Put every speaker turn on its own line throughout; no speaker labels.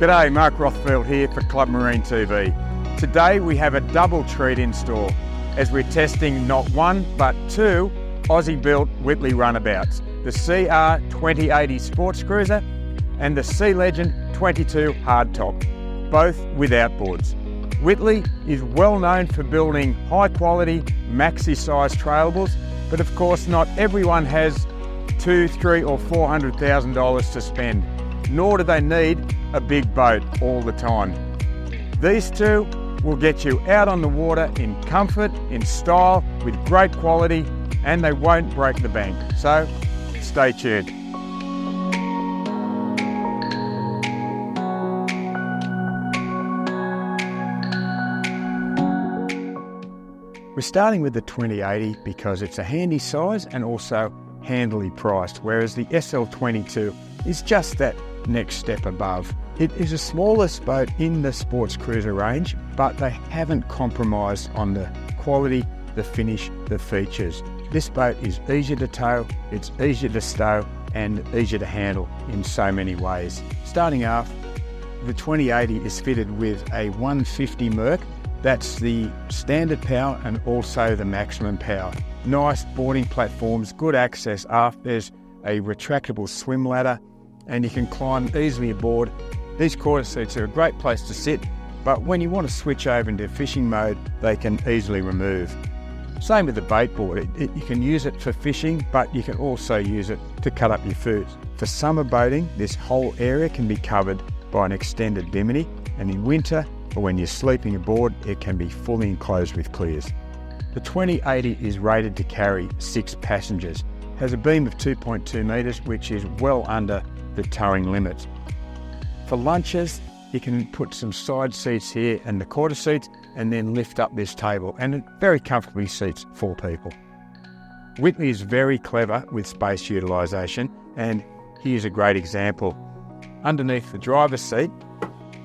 G'day, Mark Rothfield here for Club Marine TV. Today we have a double treat in store as we're testing not one but two Aussie-built Whittley runabouts, the CR2080 Sports Cruiser and the Sea Legend 22 Hardtop, both with outboards. Whittley is well known for building high quality, maxi-sized trailables, but of course not everyone has $200,000, $300,000 or $400,000 to spend, nor do they need a big boat all the time. These two will get you out on the water in comfort, in style, with great quality, and they won't break the bank. So stay tuned. We're starting with the 2080 because it's a handy size and also handily priced, whereas the SL22 is just that next step above. It is the smallest boat in the sports cruiser range, but they haven't compromised on the quality, the finish, the features. This boat is easier to tow, it's easier to stow, and easier to handle in so many ways. Starting off, the 2080 is fitted with a 150 Merc. That's the standard power and also the maximum power. Nice boarding platforms, good access aft. There's a retractable swim ladder and you can climb easily aboard. These quarter seats are a great place to sit, but when you want to switch over into fishing mode, they can easily remove. Same with the bait board. You can use it for fishing, but you can also use it to cut up your food. For summer boating, this whole area can be covered by an extended bimini, and in winter, or when you're sleeping aboard, it can be fully enclosed with clears. The 2080 is rated to carry 6 passengers, has a beam of 2.2 metres, which is well under the towing limits. For lunches, you can put some side seats here and the quarter seats and then lift up this table, and it very comfortably seats 4 people. Whittley is very clever with space utilisation, and here's a great example. Underneath the driver's seat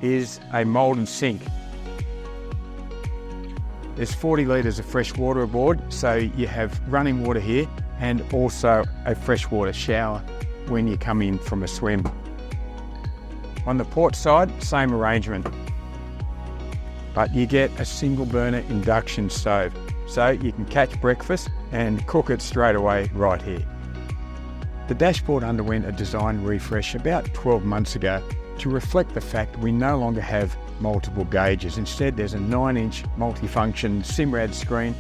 is a moulden sink. There's 40 litres of fresh water aboard, so you have running water here and also a freshwater shower when you come in from a swim. On the port side, same arrangement, but you get a single burner induction stove, so you can catch breakfast and cook it straight away right here. The dashboard underwent a design refresh about 12 months ago to reflect the fact we no longer have multiple gauges. Instead, there's a 9-inch multifunction Simrad screen,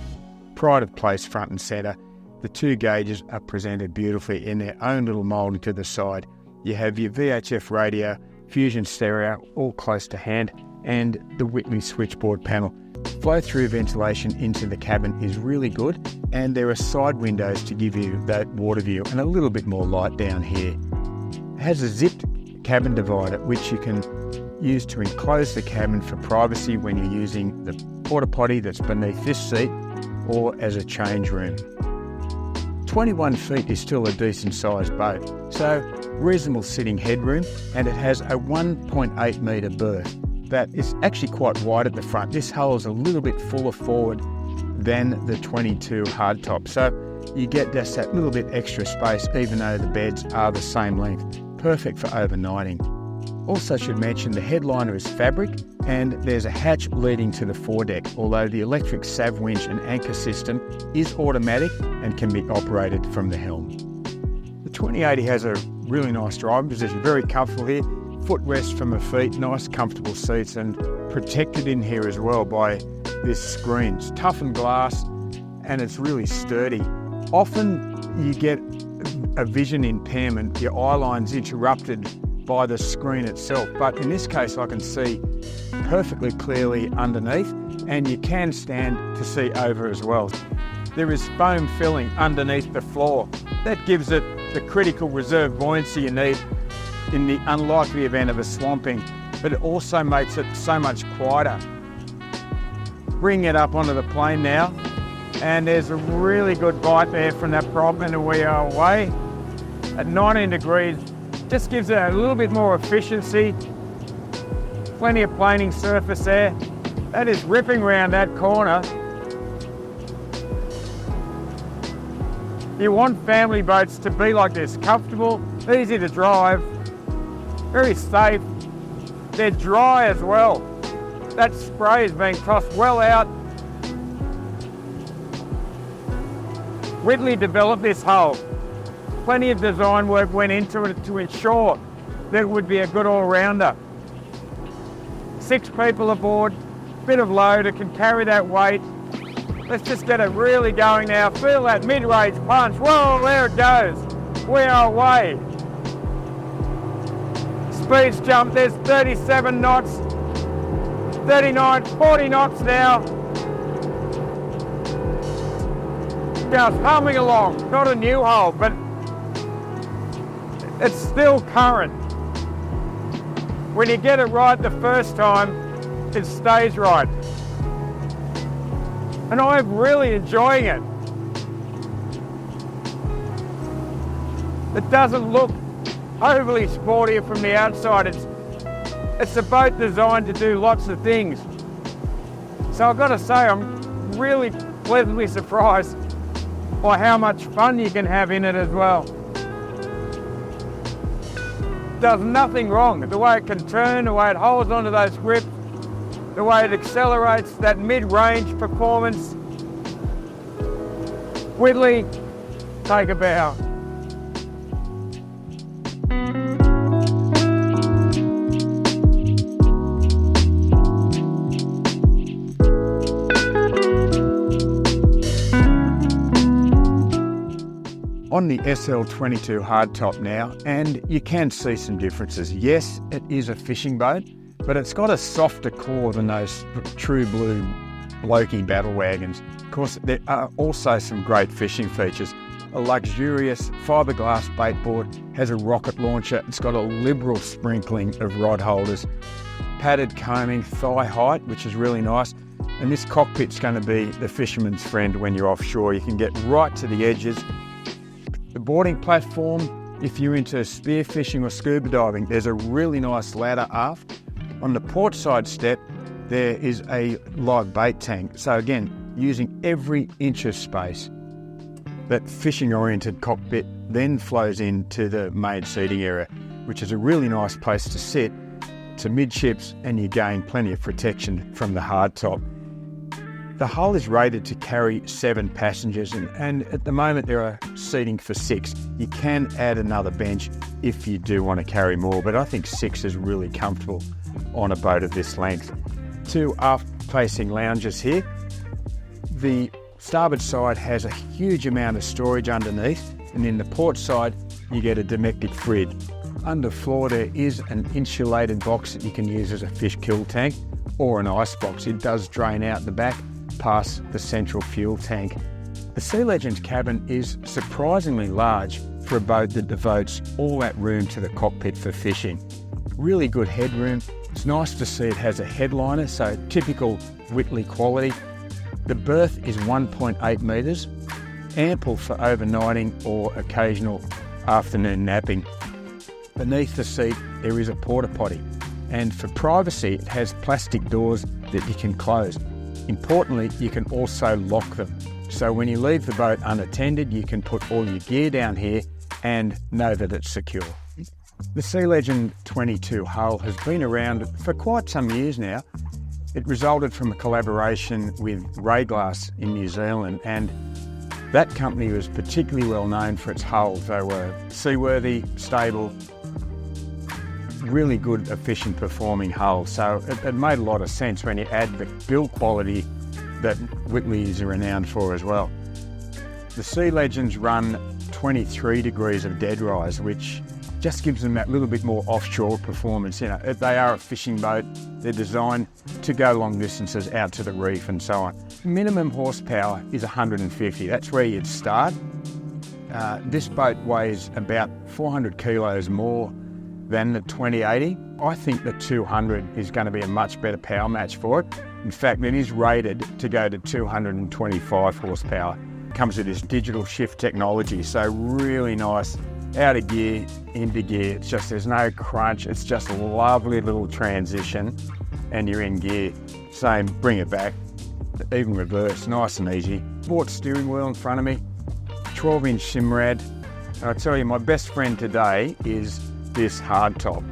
pride of place front and centre. The 2 gauges are presented beautifully in their own little moulding to the side. You have your VHF radio, Fusion stereo, all close to hand, and the Whittley switchboard panel. Flow-through ventilation into the cabin is really good, and there are side windows to give you that water view and a little bit more light down here. It has a zipped cabin divider which you can use to enclose the cabin for privacy when you're using the porta potty that's beneath this seat or as a change room. 21 feet is still a decent sized boat, so reasonable sitting headroom, and it has a 1.8 metre berth that is actually quite wide at the front. This hull is a little bit fuller forward than the 22 hardtop, so you get just that little bit extra space even though the beds are the same length. Perfect for overnighting. Also should mention the headliner is fabric and there's a hatch leading to the foredeck, although the electric sav winch and anchor system is automatic and can be operated from the helm. The 2080 has a really nice driving position, very comfortable here. Footrest from the feet, nice comfortable seats, and protected in here as well by this screen. It's toughened glass and it's really sturdy. Often you get a vision impairment, your eye line's interrupted by the screen itself, but in this case I can see perfectly clearly underneath, and you can stand to see over as well. There is foam filling underneath the floor. That gives it the critical reserve buoyancy you need in the unlikely event of a swamping, but it also makes it so much quieter. Bring it up onto the plane now, and there's a really good bite there from that prop, and we are away. At 19 degrees, just gives it a little bit more efficiency. Plenty of planing surface there. That is ripping around that corner. You want family boats to be like this, comfortable, easy to drive, very safe, They're dry as well. That spray is being tossed well out. Whittley developed this hull. Plenty of design work went into it to ensure that it would be a good all-rounder. 6 people aboard, bit of load, it can carry that weight. Let's just get it really going now. Feel that mid-range punch. Whoa, there it goes. We are away. Speeds jump, there's 37 knots, 39, 40 knots now. Just humming along. Not a new hull, but it's still current. When you get it right the first time, it stays right. And I'm really enjoying it. It doesn't look overly sporty from the outside. It's a boat designed to do lots of things. So I've got to say, I'm really pleasantly surprised by how much fun you can have in it as well. Does nothing wrong. The way it can turn, the way it holds onto those grips, the way it accelerates, that mid-range performance. Whittley, take a bow. On the SL22 hardtop now, and you can see some differences. Yes, it is a fishing boat, but it's got a softer core than those true blue blokey battle wagons. Of course, there are also some great fishing features. A luxurious fiberglass baitboard, has a rocket launcher, it's got a liberal sprinkling of rod holders, padded coaming, thigh height, which is really nice. And this cockpit's going to be the fisherman's friend when you're offshore. You can get right to the edges. The boarding platform, if you're into spear fishing or scuba diving, there's a really nice ladder aft. On the port side step, there is a live bait tank. So again, using every inch of space. That fishing-oriented cockpit then flows into the main seating area, which is a really nice place to sit. It's midships and you gain plenty of protection from the hardtop. The hull is rated to carry 7 passengers and at the moment there are seating for 6. You can add another bench if you do want to carry more, but I think 6 is really comfortable on a boat of this length. 2 aft-facing lounges here. The starboard side has a huge amount of storage underneath, and in the port side you get a domestic fridge. Underfloor there is an insulated box that you can use as a fish kill tank or an ice box. It does drain out the back past the central fuel tank. The Sea Legends cabin is surprisingly large for a boat that devotes all that room to the cockpit for fishing. Really good headroom. It's nice to see it has a headliner, so typical Whittley quality. The berth is 1.8 metres, ample for overnighting or occasional afternoon napping. Beneath the seat there is a porta potty, and for privacy it has plastic doors that you can close. Importantly, you can also lock them. So when you leave the boat unattended, you can put all your gear down here and know that it's secure. The Sea Legend 22 hull has been around for quite some years now. It resulted from a collaboration with Rayglass in New Zealand, and that company was particularly well known for its hulls. They were seaworthy, stable, really good, efficient performing hull. So it made a lot of sense when you add the build quality that Whittley is renowned for as well. The Sea Legends run 23 degrees of dead rise, which just gives them that little bit more offshore performance. You know, they are a fishing boat. They're designed to go long distances out to the reef and so on. Minimum horsepower is 150. That's where you'd start. This boat weighs about 400 kilos more than the 2080. I think the 200 is going to be a much better power match for it. In fact, it is rated to go to 225 horsepower. It comes with this digital shift technology, so really nice. Out of gear, into gear. It's just, there's no crunch. It's just a lovely little transition and you're in gear. Same, bring it back, even reverse, nice and easy. Bought steering wheel in front of me, 12-inch Simrad. And I tell you, my best friend today is this hardtop.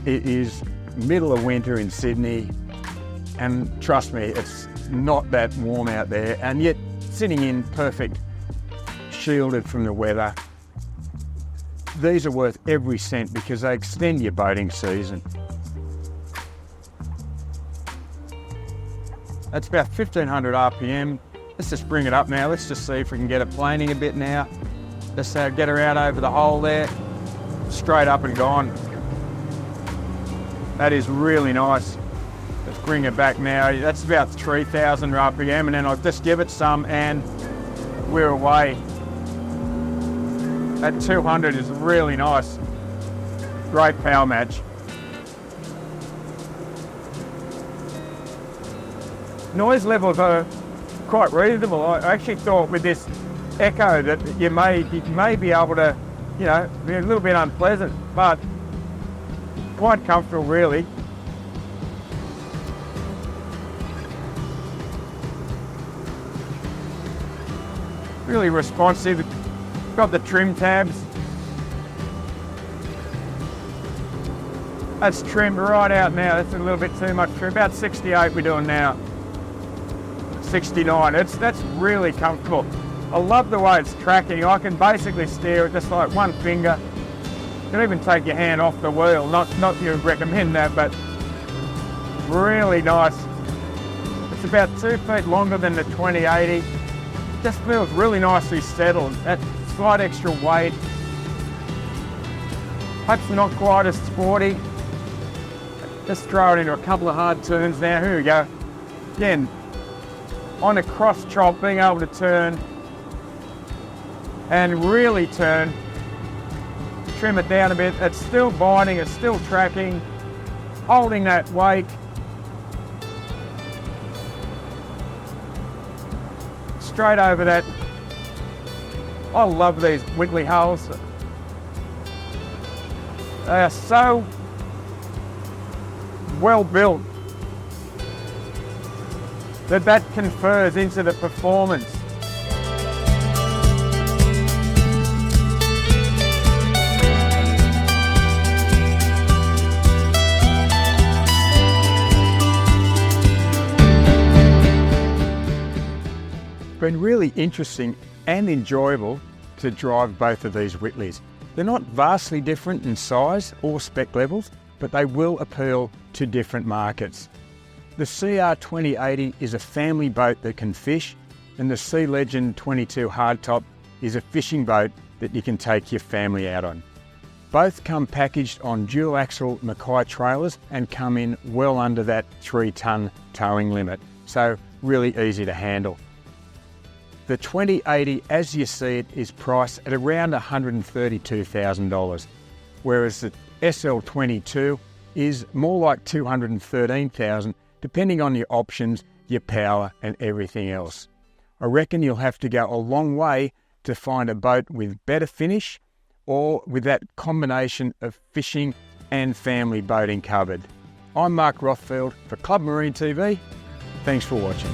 It is middle of winter in Sydney, and trust me, it's not that warm out there, and yet sitting in perfect, shielded from the weather. These are worth every cent because they extend your boating season. That's about 1500 RPM. Let's just bring it up now. Let's just see if we can get it planing a bit now. Let's get her out over the hole there. Straight up and gone. That is really nice. Let's bring it back now. That's about 3000 RPM, and then I'll just give it some and we're away. That 200 is really nice. Great power match. Noise levels are quite reasonable. I actually thought with this echo that you may be able to, you know, be a little bit unpleasant, but quite comfortable really. Really responsive. Got the trim tabs. That's trimmed right out now. That's a little bit too much trim. About 68 we're doing now. 69. That's really comfortable. I love the way it's tracking. I can basically steer it just like one finger. You can even take your hand off the wheel. Not you would recommend that, but really nice. It's about 2 feet longer than the 2080. Just feels really nicely settled. That slight extra weight. Perhaps not quite as sporty. Just throw it into a couple of hard turns now. Here we go. Again, on a cross chop, being able to turn and really turn, trim it down a bit. It's still binding, it's still tracking, holding that weight. Straight over that. I love these Whittley hulls. They are so well built that confers into the performance. It's been really interesting and enjoyable to drive both of these Whittleys. They're not vastly different in size or spec levels, but they will appeal to different markets. The CR2080 is a family boat that can fish, and the Sea Legend 22 hardtop is a fishing boat that you can take your family out on. Both come packaged on dual axle Mackay trailers and come in well under that 3-tonne towing limit, so really easy to handle. The 2080, as you see it, is priced at around $132,000, whereas the SL22 is more like $213,000, depending on your options, your power and everything else. I reckon you'll have to go a long way to find a boat with better finish or with that combination of fishing and family boating covered. I'm Mark Rothfield for Club Marine TV. Thanks for watching.